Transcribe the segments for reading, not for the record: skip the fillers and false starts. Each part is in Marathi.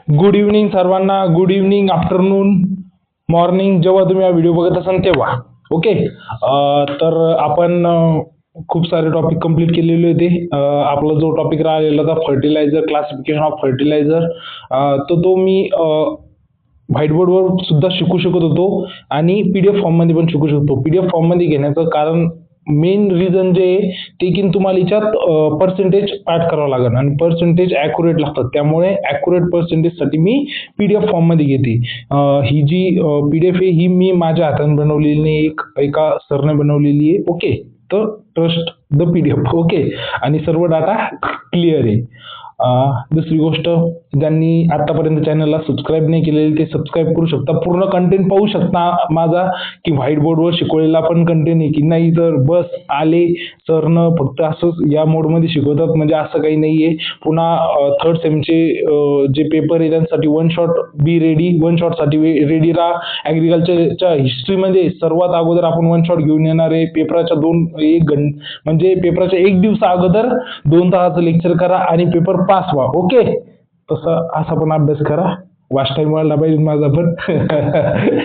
गुड इव्हनिंग सर्वांना. गुड इव्हनिंग, आफ्टरनून, मॉर्निंग, जेव्हा तुम्ही हा व्हिडिओ बघत असाल तेव्हा. ओके. तर आपण खूप सारे टॉपिक कंप्लीट केलेले होते. आपला जो टॉपिक राहिलेला होता फर्टिलायझर, क्लासिफिकेशन ऑफ फर्टिलायझर, तो मी व्हाईटबोर्डवर सुद्धा शिकू शकत होतो आणि पीडीएफ फॉर्ममध्ये पण शिकू शकतो. पीडीएफ फॉर्ममध्ये घेण्याचं कारण मेन रिझन जे आहे ते की तुम्हाला याच्यात पर्सेंटेज ॲड करावं लागेल आणि पर्सेंटेज ॲक्युरेट लागतात. त्यामुळे ॲक्युरेट पर्सेंटेजसाठी मी पीडीएफ फॉर्ममध्ये घेते. ही जी पीडीएफ आहे ही मी माझ्या हाताने बनवलेली नाही, एका सरने बनवलेली आहे. ओके. तर ट्रस्ट द पीडीएफ. ओके. आणि सर्व डाटा क्लिअर आहे. दुसरी गोष्ट, ज्यांनी आतापर्यंत चॅनलला सबस्क्राईब नाही केलेले ते सबस्क्राईब करू शकता. पूर्ण कंटेंट पाहू शकता माझा, की व्हाईट बोर्डवर शिकवलेला पण कंटेंट आहे की नाही. तर बस आले सरनं फक्त असंच या मोडमध्ये शिकवतात म्हणजे असं काही नाहीये. पुन्हा थर्ड सेमचे जे पेपर आहे त्यांसाठी one shot be ready, one शॉटसाठी रेडी राहा. ॲग्रिकल्चरच्या हिस्ट्रीमध्ये सर्वात अगोदर आपण वन शॉट घेऊन येणार आहे. पेपराच्या म्हणजे पेपराच्या एक दिवसा अगोदर 2 तासाचं लेक्चर करा आणि पेपर पास व्हा. ओके. तसं असा पण अभ्यास करा. वाच टाइम वाढला पाहिजे माझा पण.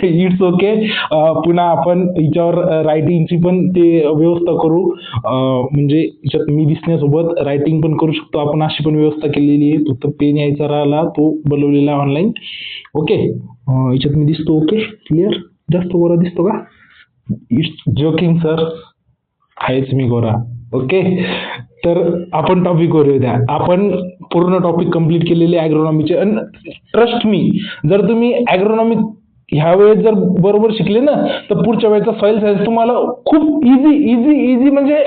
It's okay. पुन्हा आपण याच्यावर रायटिंगची पण ते व्यवस्था करू. म्हणजे याच्यात मी दिसण्यासोबत रायटिंग पण करू शकतो आपण, अशी पण व्यवस्था केलेली आहे. फक्त पेन यायचा राहिला तो बनवलेला ऑनलाईन. ओके. याच्यात मी दिसतो. ओके. क्लिअर. जास्त गोरा दिसतो का? It's joking sir. आहेच मी गोरा. ओके. तर आपण टॉपिकवर येऊया. आपण पूर्ण टॉपिक कंप्लीट केलेले ॲग्रोनॉमीचे. आणि ट्रस्ट मी, जर तुम्ही ॲग्रोनॉमी ह्या वेळेस जर बरोबर शिकले ना तर पुढच्या वेळेचा सॉइल सायन्स तुम्हाला खूप इझी म्हणजे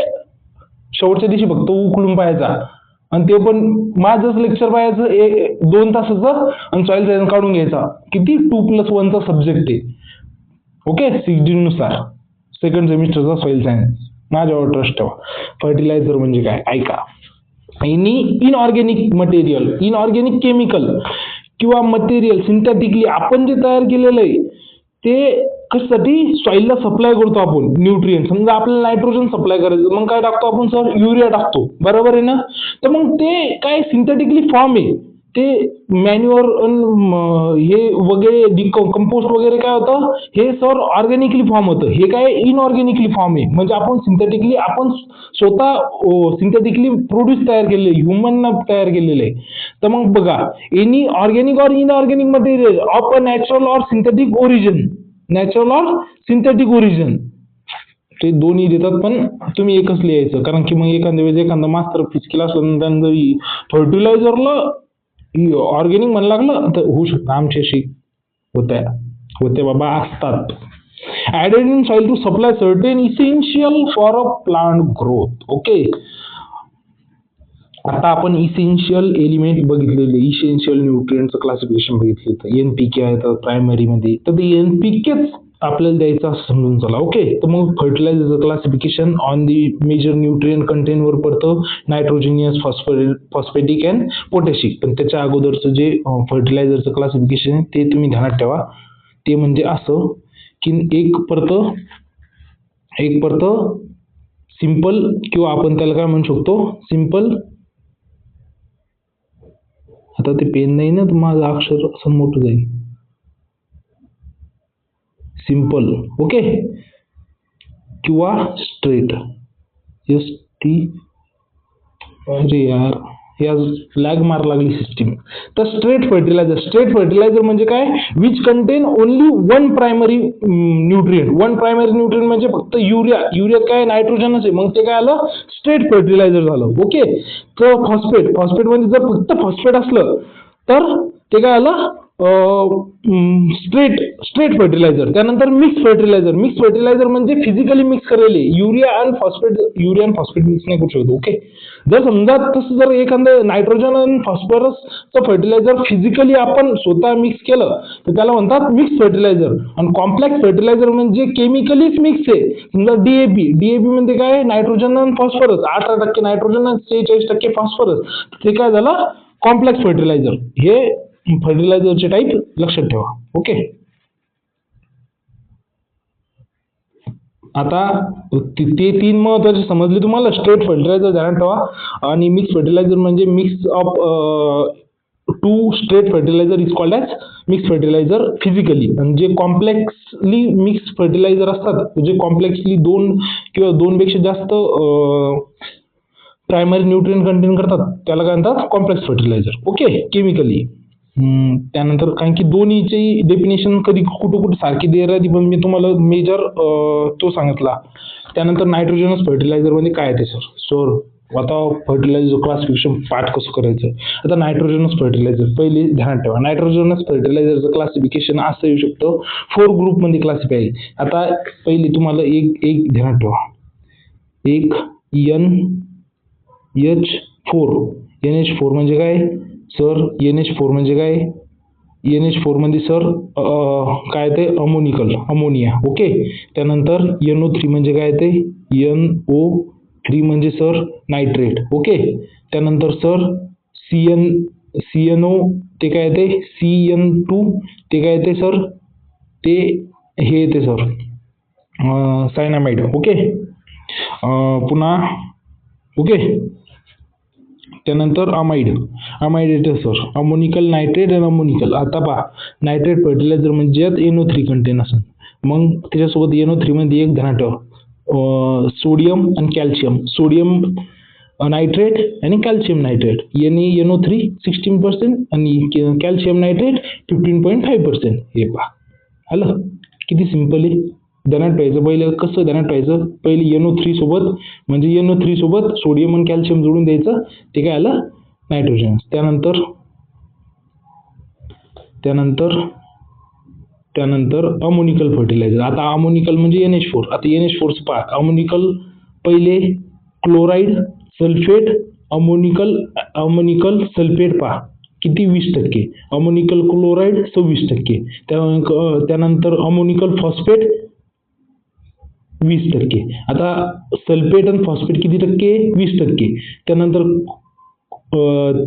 शेवटच्या दिवशी फक्त उकळून पाहायचा आणि ते पण माझंच लेक्चर पाहायचं 2 तासाचं आणि सॉइल सायन्स काढून घ्यायचा. किती 2+1चा सब्जेक्ट आहे. ओके. 6D नुसार सेकंड सेमिस्टरचा सॉइल सायन्स. माझ्यावर ट्रस्ट ठेवा. फर्टिलायझर म्हणजे काय ऐका. इनऑर्गॅनिक मटेरियल, इनऑर्गॅनिक केमिकल किंवा मटेरियल सिंथेटिकली आपण जे तयार केलेलं आहे ते कशासाठी? सॉइलला सप्लाय करतो आपण न्यूट्रिएंट. समजा आपल्याला नायट्रोजन सप्लाय करायचं, मग काय टाकतो आपण सर? युरिया टाकतो. बरोबर आहे ना? तर मग ते काय सिंथेटिकली फॉर्म आहे. ते मॅन्युअर हे वगैरे कंपोस्ट वगैरे काय होतं हे सर ऑर्गॅनिकली फॉर्म होतं. हे काय इनऑर्गॅनिकली फॉर्म आहे. म्हणजे आपण सिंथेटिकली आपण स्वतः सिंथेटिकली प्रोड्यूस तयार केलेले, ह्युमन तयार केलेले आहे. तर मग बघा, any organic or inorganic material of a natural or synthetic origin. Natural or synthetic origin ते दोन्ही देतात, पण तुम्ही एकच लिहायचं. कारण की मग एखाद्या वेळेस एखादा मास्तर फिजिकल असलं त्यांना फर्टिलायझरला ऑर्गॅनिक म्हणू लागलं तर होऊ शकतं आमच्याशी होते बाबा असतात. Added in soil to supply certain essential for a plant growth. Okay. आता आपण इसेन्शियल एलिमेंट बघितलेले, इसेन्शियल न्यूट्रिएंटचं क्लासिफिकेशन बघितलं. एनपीके आहे तर प्रायमरीमध्ये, तर ते एनपीकेच आपल्याला द्यायचं असं समजून चला. ओके. तर मग फर्टिलायझरचं classification on the major nutrient कंटेनवर पडतं नायट्रोजिनियस, फॉस्फेटिक अँड पोटॅशिक. पण त्याच्या अगोदरचं जे फर्टिलायझरचं क्लासिफिकेशन आहे ते तुम्ही ध्यानात ठेवा. ते म्हणजे असं की एक पडतं सिंपल, किंवा आपण त्याला काय म्हणू शकतो सिंपल. आता ते पेन नाही ना, माझं अक्षर असं मोठं जाईल. सिंपल. ओके. किंवा स्ट्रेट. अरे यार या लॅग मार लागली सिस्टीम. तर स्ट्रेट फर्टिलायझर म्हणजे काय? Which contain only one primary nutrient. One primary nutrient म्हणजे फक्त युरिया काय नायट्रोजनच आहे, मग ते काय आलं? स्ट्रेट फर्टिलायझर झालं. ओके. तर फॉस्फेट मध्ये जर फक्त फॉस्फेट असलं तर ते काय आलं? Straight fertiliser. त्यानंतर मिक्स फर्टिलायझर म्हणजे फिजिकली मिक्स केलेले युरिया आणि फॉस्फेट मिक्स नाही करू शकतो. ओके. जर समजा तसं जर एखादं नायट्रोजन आणि फॉस्फरसचं फर्टिलायझर फिजिकली आपण स्वतः मिक्स केलं तर त्याला म्हणतात मिक्स फर्टिलायझर. आणि कॉम्प्लेक्स फर्टिलायझर म्हणजे केमिकलीच मिक्स आहे. समजा डीएपी म्हणजे काय? नायट्रोजन आणि फॉस्फरस, 18% नायट्रोजन आणि 46% फॉस्फरस. ते काय झालं? Complex fertiliser. हे फर्टिलायझरचे टाईप लक्षात ठेवा. ओके. आता ते 3 महत्वाचे समजले तुम्हाला. स्ट्रेट फर्टिलायझर ध्यानात ठेवा आणि मिक्स फर्टिलायझर म्हणजे mix of two straight fertiliser is called as mix fertiliser physically. आणि जे कॉम्प्लेक्सली मिक्स फर्टिलायझर असतात, जे कॉम्प्लेक्सली दोन किंवा दोनपेक्षा जास्त प्रायमरी न्यूट्रिएंट कंटेन करतात, त्याला काय म्हणतात, कॉम्प्लेक्स फर्टिलायझर. Okay, chemically. त्यानंतर कारण की दोन्हीची डेफिनेशन कधी कुठं कुठं सारखी दे राहते, पण मी तुम्हाला मेजर तो सांगितला. त्यानंतर नायट्रोजनस फर्टिलायझर म्हणजे काय ते सर आता फर्टिलायझर क्लासिफिकेशन पार्ट कसं करायचं. आता नायट्रोजनस फर्टिलायझर पहिले ध्यानात ठेवा. नायट्रोजनस फर्टिलायझरचं क्लासिफिकेशन असं येऊ शकतं, 4 ग्रुपमध्ये क्लासिफाय आहे. आता पहिले तुम्हाला एक ध्यानात ठेवा. एक NH4 म्हणजे काय सर? NH4 म्हणजे काय? NH4 मध्ये सर काय ते अमोनिया. ओके. त्यानंतर NO3 म्हणजे काय ते? NO3 म्हणजे सर नायट्रेट. ओके. त्यानंतर सर CNO ते काय ते? CN2 ते काय ते सर? ते हे येते सर सायनामाइड. ओके. पुन्हा ओके. त्यानंतर अमाइड येते सर, अमोनिकल, नायट्रेट आणि अमोनिकल. आता पहा, नायट्रेट फर्टिलायझर म्हणजे यात NO3 कंटेन असेल. मग त्याच्यासोबत NO3 मध्ये एक ध्यानात ठेवा, सोडियम आणि कॅल्शियम. सोडियम नायट्रेट आणि कॅल्शियम नायट्रेट. NO3 16% आणि कॅल्शियम नायट्रेट 15.5%. हे पहा, आलं किती सिम्पल आहे. ध्यानात ठेवायचं पहिलं. कसं ध्यानात ठेवायचं? पहिले NO3 सोबत म्हणजे NO3 सोबत सोडियम आणि कॅल्शियम जोडून द्यायचं, ते काय आलं? नायट्रोजन. त्यानंतर अमोनिकल फर्टिलायझर. आता अमोनिकल म्हणजे NH4. आता NH4 पहा, अमोनिकल पहिले क्लोराईड, सल्फेट, अमोनिकल सल्फेट पहा किती 20%. Ammoniacal chloride 26%. त्यानंतर अमोनिकल फॉस्फेट 20%. आता सल्फेट आणि फॉस्फेट किती टक्के? 20%.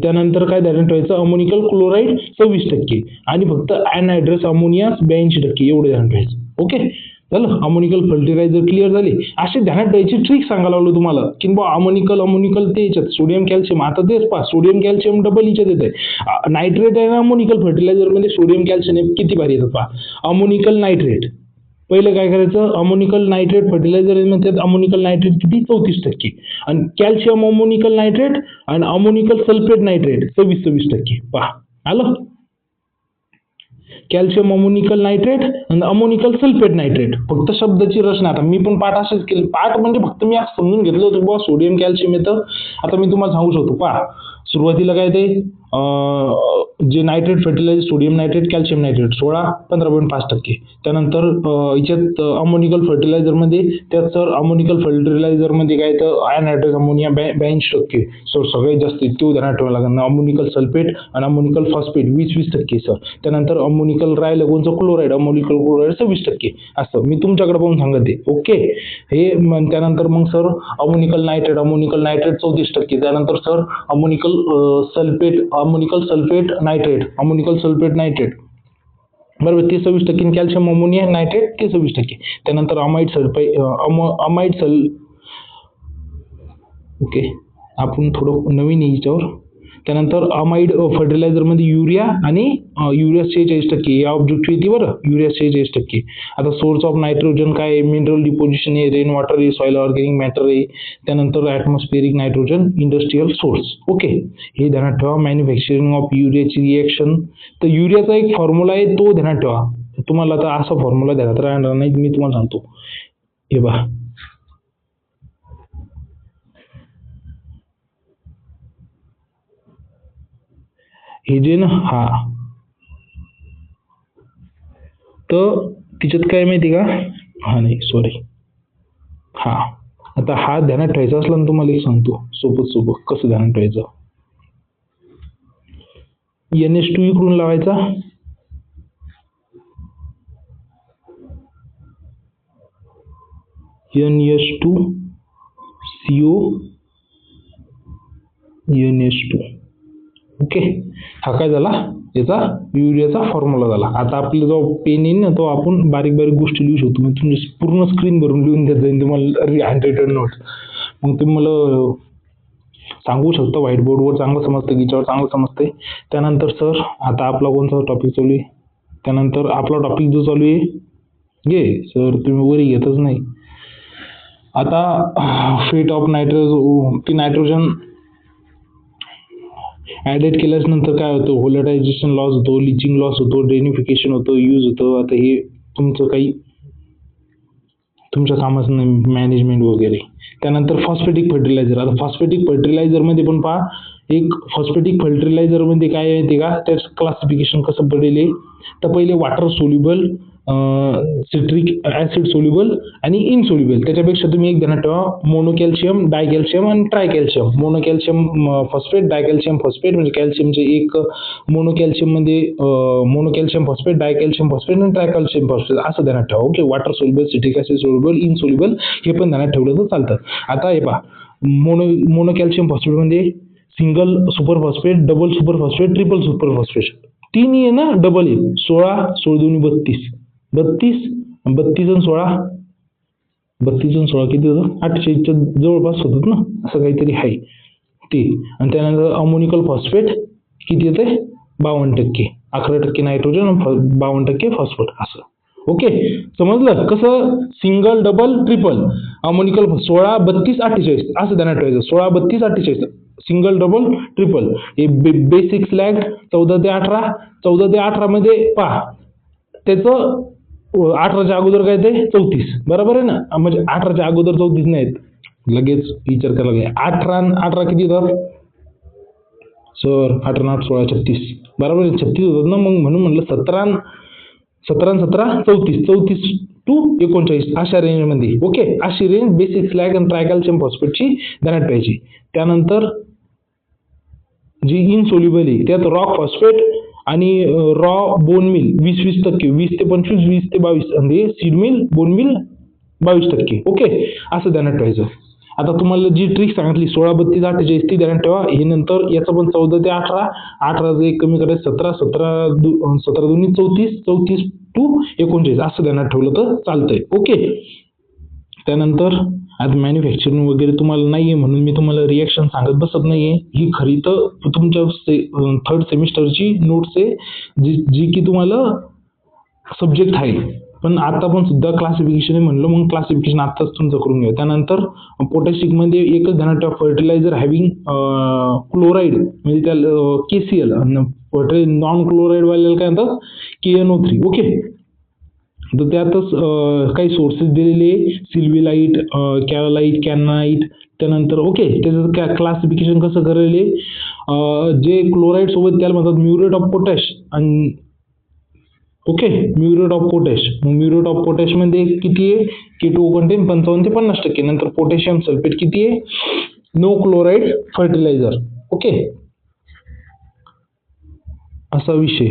त्यानंतर काय ध्यानात ठेवायचं? अमोनिकल क्लोराईड 26% आणि फक्त अनहायड्रस अमोनिया 82%. एवढं ध्यानात ठेवायचं. ओके, झालं. अमोनिकल फर्टिलायझर क्लिअर झाले. असे ध्यानात ठेवायची ट्रिक सांगायला लागलो तुम्हाला की बा अमोनिकल ते याच्यात सोडियम कॅल्शियम. आता तेच पहा, सोडियम कॅल्शियम डबल याच्यात येत आहे. नायट्रेट आणि अमोनिकल फर्टिलायझर मध्ये सोडियम कॅल्शियम किती भारी येतं पहा. अमोनिकल नायट्रेट पहिलं काय करायचं? अमोनिकल नायट्रेट फर्टिलायझर मध्ये अमोनिकल नायट्रेट किती? 34%. आणि कॅल्शियम अमोनिकल नायट्रेट आणि अमोनिकल सल्फेट नायट्रेट 26%. पहा, आलं. कॅल्शियम अमोनिकल नायट्रेट आणि अमोनिकल सल्फेट नायट्रेट. फक्त शब्दाची रचना. आता मी पण पाठ असेच केले. पाठ म्हणजे फक्त मी समजून घेतलं होतं बाबा सोडियम कॅल्शियम येतं. आता मी तुम्हाला सांगू शकतो. पहा, सुरुवातीला काय ते जे nitrate fertiliser sodium nitrate, calcium nitrate 15.5%. त्यानंतर याच्यात अमोनिकल फर्टिलायझरमध्ये त्यात सर अमोनिकल फर्टिलायझरमध्ये काय तर अनहायड्रस अमोनिया 82%. सर सगळ्यात जास्त तो ध्यानात ठेवायला लागणार. अमोनिकल सल्फेट आणि अमोनिकल फॉस्फेट 20% सर. त्यानंतर अमोनिकल रायलगोनचं क्लोराईड, अमोनिकल क्लोराईड 26%. असं मी तुमच्याकडे पाहून सांगते. ओके. हे त्यानंतर मग सर अमोनिकल नायट्रेट 34%. त्यानंतर सर अमोनिकल सल्फेट नायट्रेट बरोबर ते 26%. कॅल्शियम अमोनिया नायट्रेट ते 26%. त्यानंतर ओके, आपण थोडं नवीन याच्यावर. त्यानंतर अमाइड फर्टिलायझरमध्ये युरिया आणि युरिया 46%. या ऑब्जेक्टिव्ह येते बरं, युरिया 46%. आता सोर्स ऑफ नायट्रोजन काय? मिनरल डिपोजिशन आहे, रेन वॉटर आहे, सॉइल ऑर्गॅनिक मॅटर आहे. त्यानंतर atmospheric nitrogen, industrial source. Okay, हे ध्यानात ठेवा. मॅन्युफॅक्चरिंग ऑफ युरियाची रिएक्शन. तर युरियाचा एक फॉर्म्युला आहे, तो ध्यानात ठेवा. तुम्हाला आता असा फॉर्म्युला ध्यानात राहणार नाही, मी तुम्हाला सांगतो. हे पहा, हे जे ना हा, तर तिच्यात काय माहिती का? नाही सॉरी. हा, आता हा ध्यानात ठेवायचा असला ना तुम्हाला एक सांगतो सोपं कसं ध्यानात ठेवायचं. NH2 इकडून लावायचा, NH2 CO NH2. ओके, हा काय झाला? याचा युरियाचा फॉर्म्युला झाला. आता आपला जो पेन येईल ना, तो आपण बारीक गोष्टी लिहू शकतो. मी तुमची पूर्ण स्क्रीन भरून लिहून देत जाईन तुम्हाला हँड रिटन नोट्स. मग तुम्ही मला सांगू शकतो, व्हाईट बोर्डवर चांगलं समजतं, याच्यावर चांगलं समजते. त्यानंतर सर आता आपला कोणता टॉपिक चालू आहे, त्यानंतर आपला टॉपिक जो चालू आहे घे सर, तुम्ही वरी घेतच नाही. आता फेट ऑफ नायट्रोजन ॲडेड केल्यानंतर काय होतं, व्होलटायझेशन लॉस होतो, लिचिंग लॉस होतो, ड्रेनिफिकेशन होतं, यूज होतं. आता हे तुमचं काही तुमच्या कामाचं नाही, मॅनेजमेंट वगैरे. त्यानंतर फॉस्फेटिक फर्टिलायझर. आता फॉस्फेटिक फर्टिलायझरमध्ये पण पहा, एक फॉस्फेटिक फर्टिलायझरमध्ये काय आहे ते का, त्याचं क्लासिफिकेशन कसं पडेल आहे. तर पहिले water soluble, citric acid soluble आणि इनसोल्युबल. त्याच्यापेक्षा तुम्ही एक ध्यानात ठेवा, मोनोकॅल्शियम, डायकॅल्शियम आणि ट्रायकॅल्शियम. मोनोकॅल्शियम फॉस्फेट, डायकॅल्शियम फॉस्फेट, म्हणजे कॅल्शियमचे एक मोनोकॅल्शियममध्ये मोनोकॅल्शियम फॉस्फेट, डायकॅल्शियम फॉस्फेट आणि ट्रायकॅल्शियम फॉस्फेट असं ध्यानात ठेवा. Okay, water soluble, citric acid soluble, insoluble हे पण ध्यानात ठेवलं तर चालतं. आता हे पहा, मोनोकॅल्शियम फॉस्फेटमध्ये single super phosphate, double super phosphate, triple super phosphate. तिन्ही आहे ना डबल आहे. 16 16 2 32 32 32 आणि 16 32 आणि 16 किती होतं, 48च्या जवळपास होतात ना, असं काहीतरी आहे ते. आणि त्यानंतर अमोनिकल फॉस्फेट किती येते, 52%, 11% नायट्रोजन आणि 52% फॉस्फेट असं. ओके, समजलं कसं, सिंगल डबल ट्रिपल. अमोनिकल 16 32 48 असं ध्यानात ठेवायचं, 16 32 48 सिंगल डबल ट्रिपल. हे बेसिक स्लॅग 14 ते 18. 14 ते 18 मध्ये पहा, त्याचं 18च्या अगोदर काय ते 34, बरोबर आहे ना. म्हणजे 18च्या अगोदर 34 नाहीत, लगेच विचार करायला लागेल. 18 किती होतात सर, 18 8 16 36, बरोबर आहे, 36 होतात ना. मग म्हणून म्हणलं 17 17 34 34 टू 39 अशा रेंजमध्ये. ओके, अशी रेंज बेसिक स्लॅग आणि ट्रायकॅल्शियम फॉस्फेटची ध्यानात ठेवायची. त्यानंतर जी इनसोल्युबल आहे त्यात रॉक फॉस्फेट आणि रॉ बोन मिल 20% 20 ते 25 20 ते 22, आणि seed mill bone meal 22%. Okay, असं ध्यानात ठेवायचं. आता तुम्हाला जी ट्रिक सांगितली 16 32 48 ती ध्यानात ठेवा. हे नंतर याचं पण 14 ते 18, 18 एक कमी करायचं 17 17 17 2 34 34 टू 39 असं ध्यानात ठेवलं तर चालतंय. ओके, त्यानंतर आता मॅन्युफॅक्चरिंग वगैरे तुम्हाला नाही आहे म्हणून मी तुम्हाला रिॲक्शन सांगत बसत नाही आहे. ही खरी तर तुमच्या 3rd सेमिस्टरची नोट्स आहे, जी की तुम्हाला सब्जेक्ट आहे. पण आता पण सुद्धा क्लासिफिकेशन आहे म्हणलं, मग क्लासिफिकेशन आत्ताच तुमचं करून घ्या. त्यानंतर पोटॅशिकमध्ये एकच ध्यानात ठेवा, फर्टिलायझर हॅव्हिंग क्लोराईड म्हणजे त्याला KCl, नॉन क्लोराईड वाल्याला काय म्हणतात KNO3. ओके, तर त्यातच काही सोर्सेस दिलेले, सिल्व्हिलाईट, कॅरोलाईट, कॅनाईट. त्यानंतर ओके, त्याचं क्लासिफिकेशन कसं करेल, जे क्लोराईड सोबत त्याला म्हणतात म्युरेट ऑफ पोटॅश. आणि ओके, म्युरेट ऑफ पोटॅश. मग म्युरेट ऑफ पोटॅशमध्ये किती आहे, K2O कंटेन 55 ते 50%. नंतर पोटॅशियम सल्फेट किती आहे, नो क्लोराईड फर्टिलायझर. ओके, असा विषय.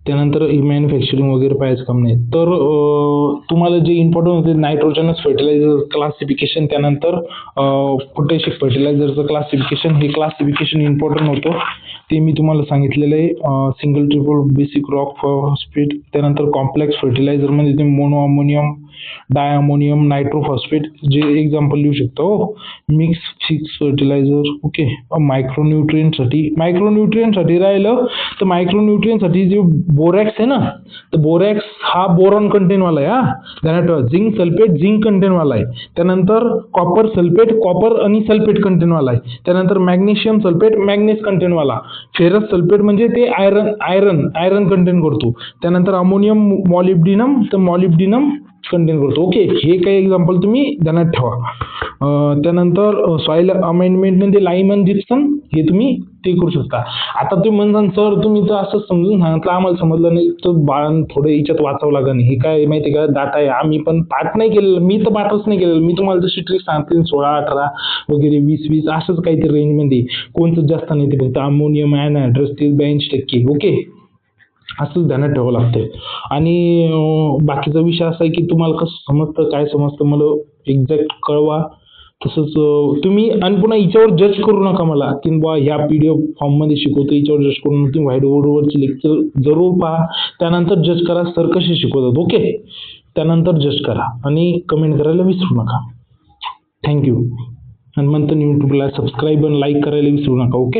त्यानंतर मॅन्युफॅक्चरिंग वगैरे पाहायचं काम नाही. तर तुम्हाला जे इम्पॉर्टंट होते नायट्रोजनस फर्टिलायझर क्लासिफिकेशन, त्यानंतर पोटॅशिक फर्टिलायझरचं क्लासिफिकेशन. हे क्लासिफिकेशन इम्पॉर्टंट होतं, ते मी तुम्हाला सांगितलेलं आहे. Single triple basic rock phosphate. त्यानंतर कॉम्प्लेक्स फर्टिलायझरमध्ये ते mono ammonium, di ammonium, nitrophosphate जे एक्झाम्पल लिहू शकतो. Mix fix fertiliser. ओके, मायक्रोन्यूट्रियनसाठी राहिलं तर मायक्रोन्यूट्रियनसाठी जे बोरॅक्स आहे ना, तर बोरॅक्स हा बोरॉन कंटेनवाला आहे. ध्यानात ठेवा, झिंक सल्फेट झिंक कंटेनवाला आहे. त्यानंतर कॉपर सल्फेट कॉपर आणि सल्फेट कंटेनवाला आहे. त्यानंतर मॅग्नेशियम सल्फेट मॅग्नेस कंटेनवाला. फेरस सल्फेट म्हणजे ते आयरन कंटेन करतो. त्यानंतर अमोनियम मॉलिब्डिनम तर मॉलिब्डिनम कंटेन करतो. ओके, हे काही एक्झाम्पल तुम्ही ध्यानात ठेवा. त्यानंतर सॉइल अमेंडमेंटमध्ये लाईम आणि जिप्सम हे तुम्ही ते करू शकता. आता तुम्ही म्हणता सर तुम्ही तर असं समजून सांगितलं, आम्हाला समजलं नाही, तर बाळांना थोडं याच्यात वाचावं लागेल. हे काय माहिती का, डाटा आहे, आम्ही पण पाठ नाही केलेलं, मी तर पाठच नाही केलेलं. मी तुम्हाला जशी ट्रिक सांगते 16 18 वगैरे 20 20 असंच काहीतरी रेंजमध्ये, कोणतं जास्त नाही, ते फक्त अमोनियम अॅनहायड्रस ते 82%. ओके, असंच ध्यानात ठेवावं लागतं. आणि बाकीचा विषय असा आहे की तुम्हाला कसं समजतं काय समजतं मला एक्झॅक्ट कळवा. तसंच तुम्ही आणि पुन्हा याच्यावर जज करू नका मला की बा ह्या PDF फॉर्ममध्ये शिकवतो याच्यावर जज करून तुम्ही व्हाईट बोर्डवरचे लेक्चर जरूर पहा. त्यानंतर जज करा सर कसे शिकवतात. ओके, त्यानंतर जज करा आणि कमेंट करायला विसरू नका. थँक्यू. हनुमंतन यूट्यूबला सबस्क्राईब आणि लाईक करायला विसरू नका. ओके.